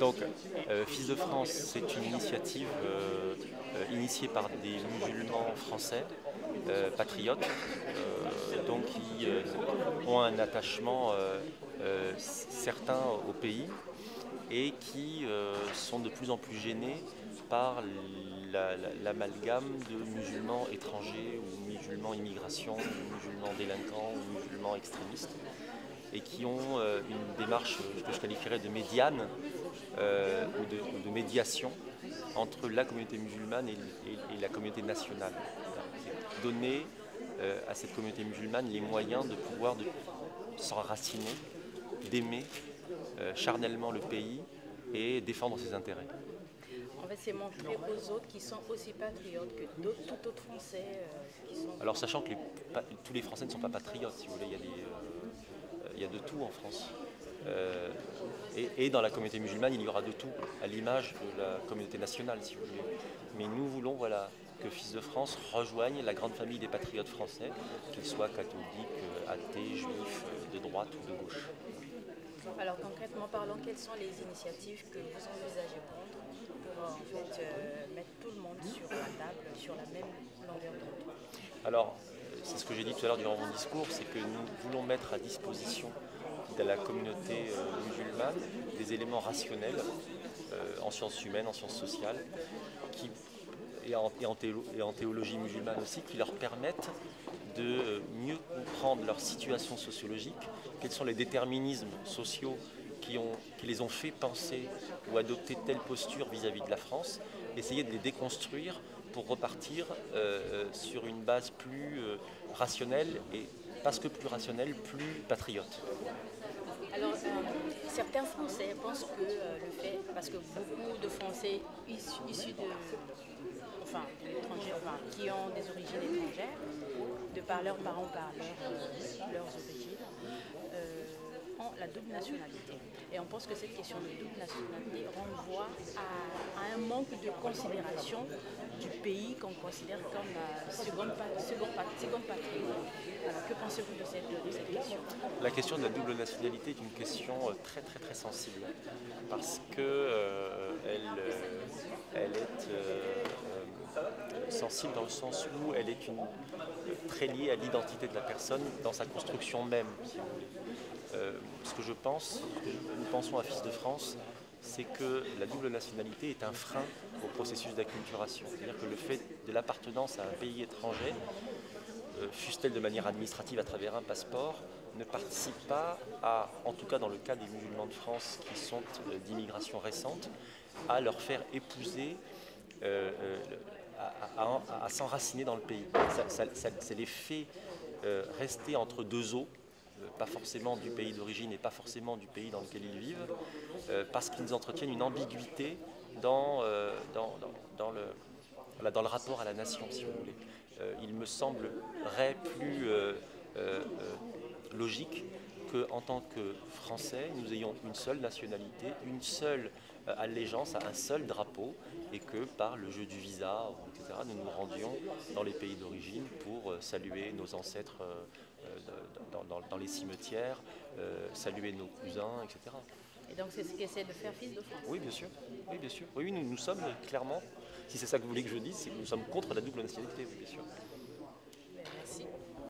Donc, Fils de France, c'est une initiative initiée par des musulmans français, patriotes, donc qui ont un attachement certain au pays et qui sont de plus en plus gênés par l'amalgame de musulmans étrangers ou musulmans immigration, ou musulmans délinquants ou musulmans extrémistes, et qui ont une démarche que je qualifierais de médiane ou de médiation entre la communauté musulmane et la communauté nationale. Donner à cette communauté musulmane les moyens de pouvoir s'enraciner, d'aimer charnellement le pays et défendre ses intérêts. En fait, c'est montrer aux autres qui sont aussi patriotes que tout autre Français qui sont... Alors sachant que tous les Français ne sont pas patriotes, si vous voulez, il y a de tout en France. Et dans la communauté musulmane, il y aura de tout, à l'image de la communauté nationale, si vous voulez. Mais nous voulons que Fils de France rejoigne la grande famille des patriotes français, qu'ils soient catholiques, athées, juifs, de droite ou de gauche. Alors concrètement parlant, quelles sont les initiatives que vous envisagez prendre pour en fait, mettre tout le monde sur la table, sur la même longueur d'onde? Alors, c'est ce que j'ai dit tout à l'heure durant mon discours, c'est que nous voulons mettre à disposition de la communauté musulmane des éléments rationnels en sciences humaines, en sciences sociales, et en théologie musulmane aussi, qui leur permettent de mieux comprendre leur situation sociologique, quels sont les déterminismes sociaux qui les ont fait penser ou adopter telle posture vis-à-vis de la France, essayer de les déconstruire pour repartir sur une base plus rationnelle, et parce que plus rationnelle, plus patriote. Alors, certains Français pensent que le fait, parce que beaucoup de Français issus de l'étranger, qui ont des origines étrangères, de par leurs parents, par leurs origines, ont la double nationalité. Et on pense que cette question de double nationalité renvoie à un manque de considération du pays qu'on considère comme seconde patrie. Alors, que pensez-vous de cette question? La question de la double nationalité est une question très très très sensible, parce que elle est sensible dans le sens où elle est très liée à l'identité de la personne dans sa construction même, si vous voulez. Ce que nous pensons à Fils de France, c'est que la double nationalité est un frein au processus d'acculturation. C'est-à-dire que le fait de l'appartenance à un pays étranger, fût-elle de manière administrative à travers un passeport, ne participe pas à, en tout cas dans le cas des musulmans de France qui sont d'immigration récente, à leur faire épouser, à s'enraciner dans le pays. Ça les fait rester entre deux eaux, pas forcément du pays d'origine et pas forcément du pays dans lequel ils vivent, parce qu'ils entretiennent une ambiguïté dans le rapport à la nation, si vous voulez. Il me semblerait plus logique qu'en tant que Français, nous ayons une seule nationalité, une seule allégeance à un seul drapeau, et que par le jeu du visa, etc., nous nous rendions dans les pays d'origine pour saluer nos ancêtres dans les cimetières, saluer nos cousins, etc. Et donc c'est ce qu'essaie de faire Fils de France? Oui, bien sûr. Oui, bien sûr. Oui, nous sommes clairement, si c'est ça que vous voulez que je dise, c'est que nous sommes contre la double nationalité, oui, bien sûr.